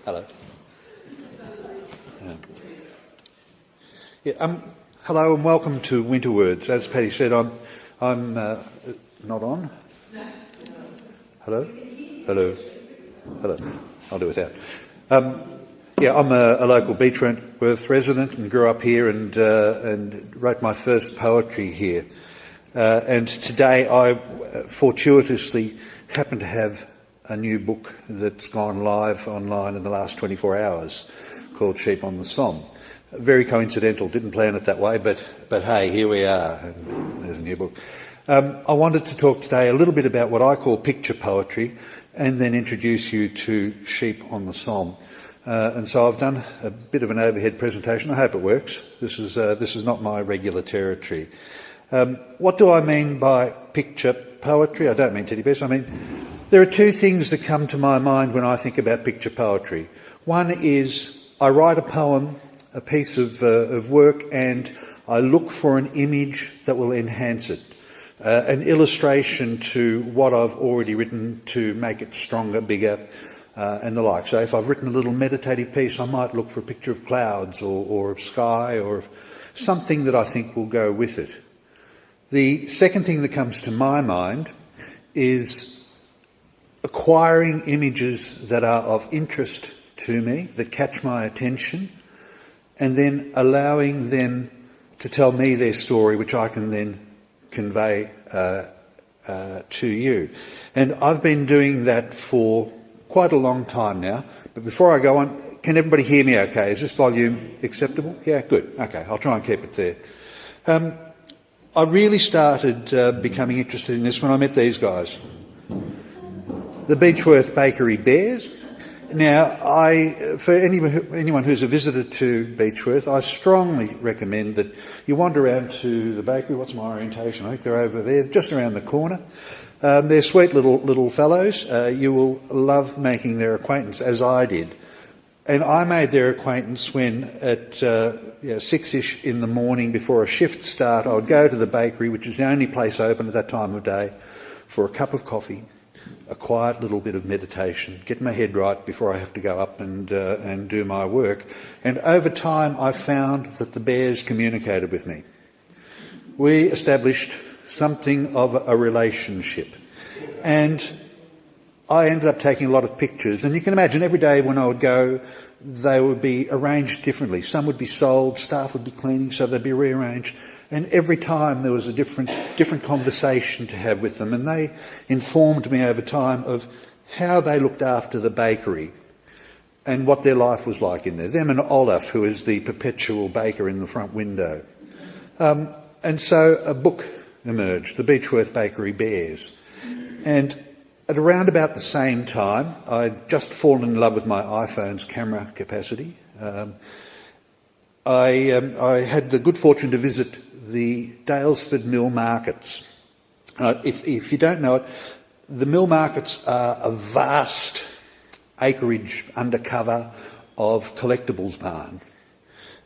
Hello. Hello and welcome to Winterwords. As Paddy said, I'm not on. Hello. I'll do without. I'm a local Beechworth resident and grew up here and wrote my first poetry here. And today I fortuitously happen to have a new book that's gone live online in the last 24 hours called Sheep on the Somme. Very coincidental, didn't plan it that way, but hey, here we are. And there's a new book. I wanted to talk today a little bit about what I call picture poetry and then introduce you to Sheep on the Somme. And so I've done a bit of an overhead presentation. I hope it works. This is not my regular territory. What do I mean by picture poetry? I don't mean teddy bears. I mean, there are two things that come to my mind when I think about picture poetry. One is I write a poem, a piece of work, and I look for an image that will enhance it, an illustration to what I've already written to make it stronger, bigger, and the like. So if I've written a little meditative piece, I might look for a picture of clouds or of sky or of something that I think will go with it. The second thing that comes to my mind is acquiring images that are of interest to me, that catch my attention, and then allowing them to tell me their story, which I can then convey to you. And I've been doing that for quite a long time now. But before I go on, can everybody hear me okay? Is this volume acceptable? Yeah, good. Okay, I'll try and keep it there. I really started becoming interested in this when I met these guys, the Beechworth Bakery Bears. Now, for anyone who's a visitor to Beechworth, I strongly recommend that you wander around to the bakery. What's my orientation? I think they're over there, just around the corner. They're sweet little fellows. You will love making their acquaintance, as I did. And I made their acquaintance when at 6-ish in the morning before a shift start, I would go to the bakery, which is the only place open at that time of day, for a cup of coffee, a quiet little bit of meditation, get my head right before I have to go up and do my work. And over time I found that the bears communicated with me. We established something of a relationship. And I ended up taking a lot of pictures. And you can imagine every day when I would go, they would be arranged differently. Some would be sold, staff would be cleaning, so they'd be rearranged. And every time there was a different conversation to have with them, and they informed me over time of how they looked after the bakery and what their life was like in there. Them and Olaf, who is the perpetual baker in the front window. And so a book emerged, the Beechworth Bakery Bears. And at around about the same time, I'd just fallen in love with my iPhone's camera capacity. I had the good fortune to visit the Dalesford Mill Markets. If you don't know it, the mill markets are a vast acreage undercover of collectibles barn.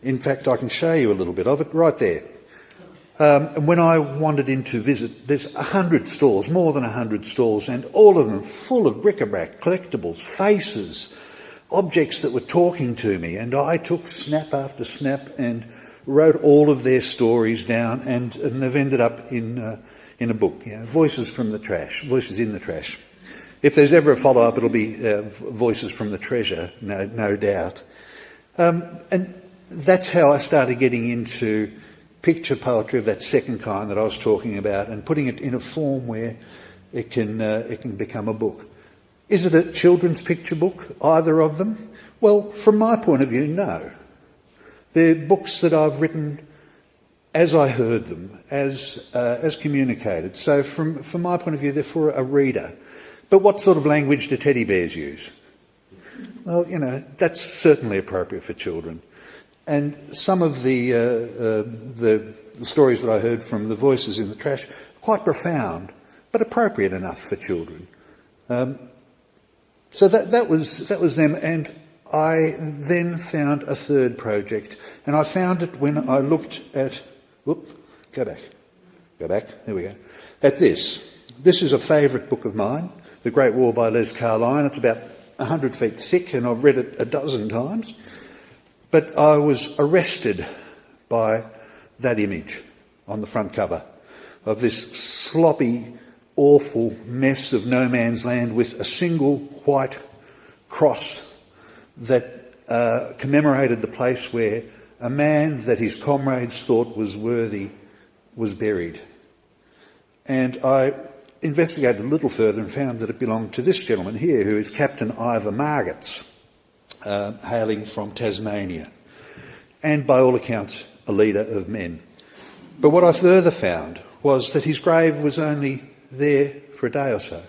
In fact, I can show you a little bit of it right there. And when I wandered in to visit, there's 100 stalls, more than 100 stalls, and all of them full of bric-a-brac, collectibles, faces, objects that were talking to me. And I took snap after snap and wrote all of their stories down, and they've ended up in a book. Voices from the Trash, Voices in the Trash. If there's ever a follow-up, it'll be Voices from the Treasure, no doubt. And that's how I started getting into picture poetry of that second kind that I was talking about, and putting it in a form where it can become a book. Is it a children's picture book, either of them? Well, from my point of view, no. They're books that I've written as I heard them, as communicated. So from my point of view, they're for a reader. But what sort of language do teddy bears use? Well, that's certainly appropriate for children. And some of the stories that I heard from the Voices in the Trash are quite profound, but appropriate enough for children. So that was them, and I then found a third project, and I found it when I looked at, go back, there we go, at this. This is a favourite book of mine, The Great War by Les Carline. It's about 100 feet thick, and I've read it a dozen times. But I was arrested by that image on the front cover of this sloppy, awful mess of no man's land with a single white cross that commemorated the place where a man that his comrades thought was worthy was buried. And I investigated a little further and found that it belonged to this gentleman here, who is Captain Ivor Margetts, hailing from Tasmania, and by all accounts a leader of men. But what I further found was that his grave was only there for a day or so,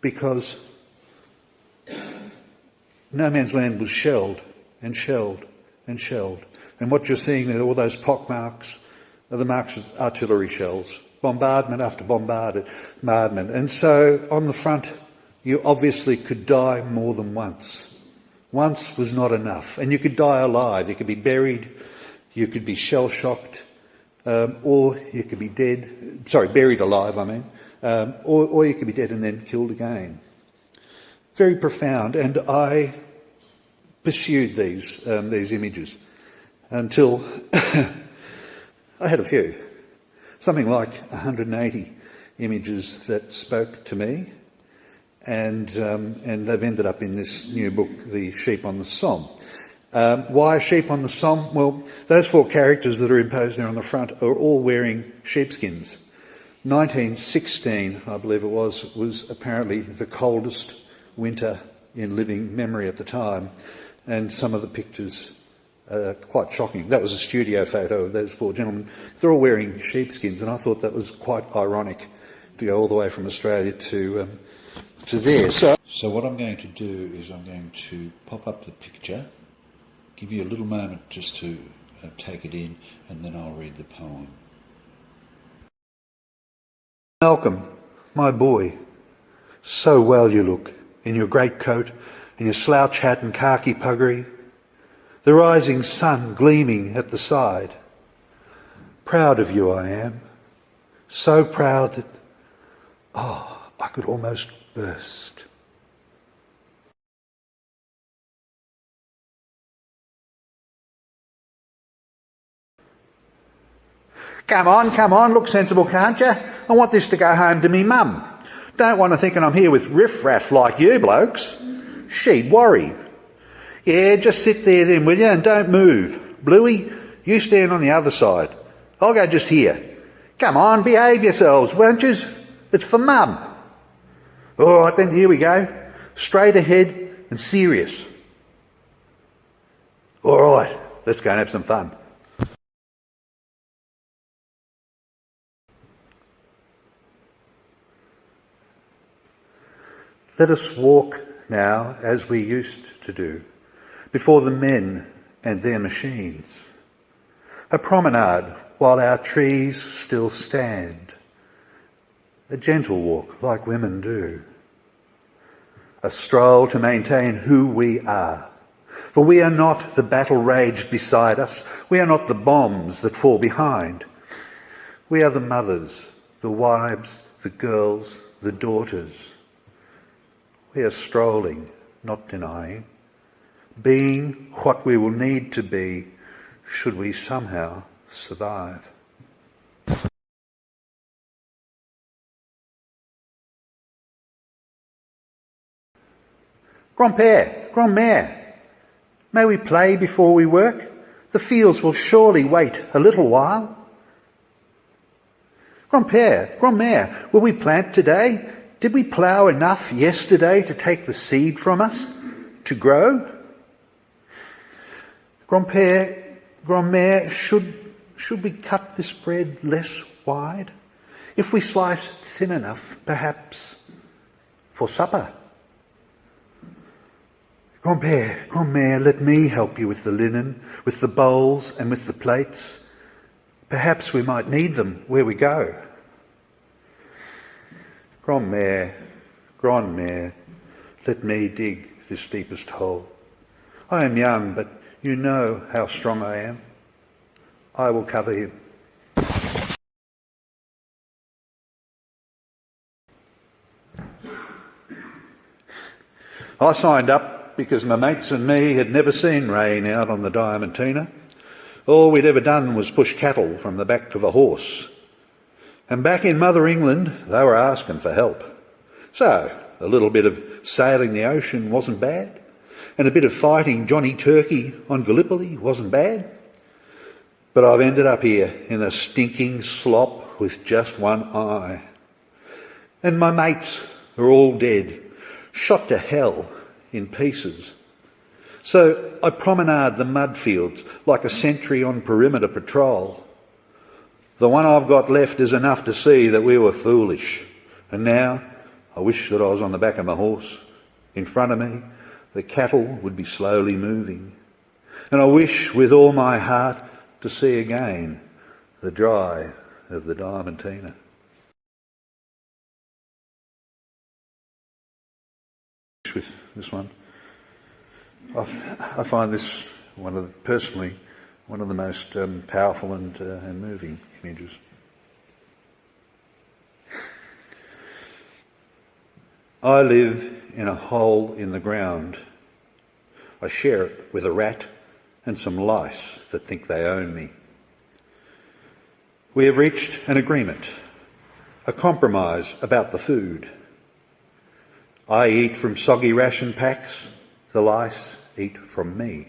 because no man's land was shelled and shelled and shelled. And what you're seeing there, all those pock marks, are the marks of artillery shells, bombardment after bombardment. And so on the front, you obviously could die more than once. Once was not enough. And you could die alive. You could be buried, you could be shell-shocked, or you could be dead, buried alive, I mean, or you could be dead and then killed again. Very profound, and I pursued these images until I had a few, something like 180 images that spoke to me, and they've ended up in this new book, The Sheep on the Somme. Why Sheep on the Somme? Well, those four characters that are imposed there on the front are all wearing sheepskins. 1916, I believe it was apparently the coldest winter in living memory at the time, and some of the pictures are quite shocking. That was a studio photo of those four gentlemen. They're all wearing sheepskins, and I thought that was quite ironic to go all the way from Australia to there. So what I'm going to do is I'm going to pop up the picture, give you a little moment just to take it in, and then I'll read the poem. Malcolm, my boy, so well you look, in your great coat, in your slouch hat and khaki puggree, the rising sun gleaming at the side. Proud of you I am, so proud that, I could almost burst. Come on, look sensible, can't you? I want this to go home to me mum. Don't want her thinking I'm here with riff-raff like you blokes. She'd worry. Yeah, just sit there then, will you, and don't move. Bluey, you stand on the other side. I'll go just here. Come on, behave yourselves, won't you? It's for mum. All right then, here we go. Straight ahead and serious. All right, let's go and have some fun. Let us walk now as we used to do, before the men and their machines. A promenade while our trees still stand. A gentle walk like women do. A stroll to maintain who we are. For we are not the battle raged beside us. We are not the bombs that fall behind. We are the mothers, the wives, the girls, the daughters. We are strolling, not denying, being what we will need to be should we somehow survive. Grand-mère, may we play before we work? The fields will surely wait a little while. Grand-mère, will we plant today? Did we plough enough yesterday to take the seed from us, to grow? Grand-mère, should we cut this bread less wide? If we slice thin enough, perhaps, for supper? Grand-mère, let me help you with the linen, with the bowls and with the plates. Perhaps we might need them where we go. Grand-mère, let me dig this deepest hole. I am young, but you know how strong I am. I will cover him. I signed up because my mates and me had never seen rain out on the Diamantina. All we'd ever done was push cattle from the back of a horse. And back in Mother England, they were asking for help. So, a little bit of sailing the ocean wasn't bad, and a bit of fighting Johnny Turkey on Gallipoli wasn't bad. But I've ended up here in a stinking slop with just one eye. And my mates are all dead, shot to hell in pieces. So I promenade the mud fields like a sentry on perimeter patrol. The one I've got left is enough to see that we were foolish. And now I wish that I was on the back of my horse. In front of me, the cattle would be slowly moving. And I wish with all my heart to see again the dry of the Diamantina. With this one, I find this personally one of the most powerful and moving images. I live in a hole in the ground. I share it with a rat and some lice that think they own me. We have reached an agreement, a compromise about the food. I eat from soggy ration packs, the lice eat from me.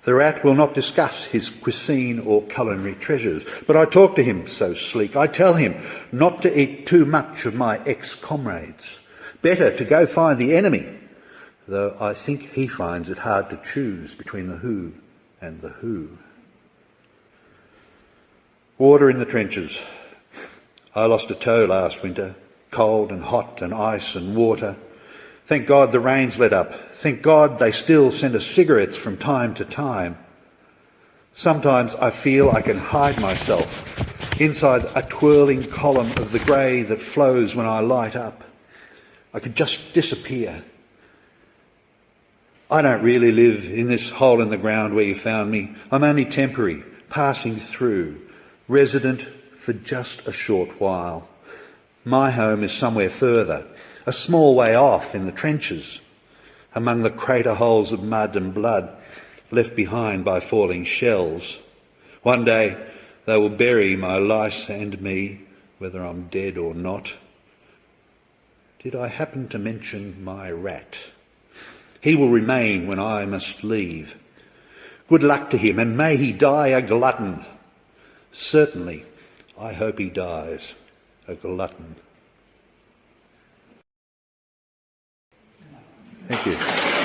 The rat will not discuss his cuisine or culinary treasures, but I talk to him so sleek. I tell him not to eat too much of my ex-comrades. Better to go find the enemy, though I think he finds it hard to choose between the who and the who. Water in the trenches. I lost a toe last winter. Cold and hot and ice and water. Thank God the rains let up. Thank God they still send us cigarettes from time to time. Sometimes I feel I can hide myself inside a twirling column of the grey that flows when I light up. I could just disappear. I don't really live in this hole in the ground where you found me. I'm only temporary, passing through, resident for just a short while. My home is somewhere further, a small way off in the trenches, among the crater holes of mud and blood left behind by falling shells. One day they will bury my lice and me, whether I'm dead or not. Did I happen to mention my rat? He will remain when I must leave. Good luck to him, and may he die a glutton. Certainly, I hope he dies a glutton. Thank you.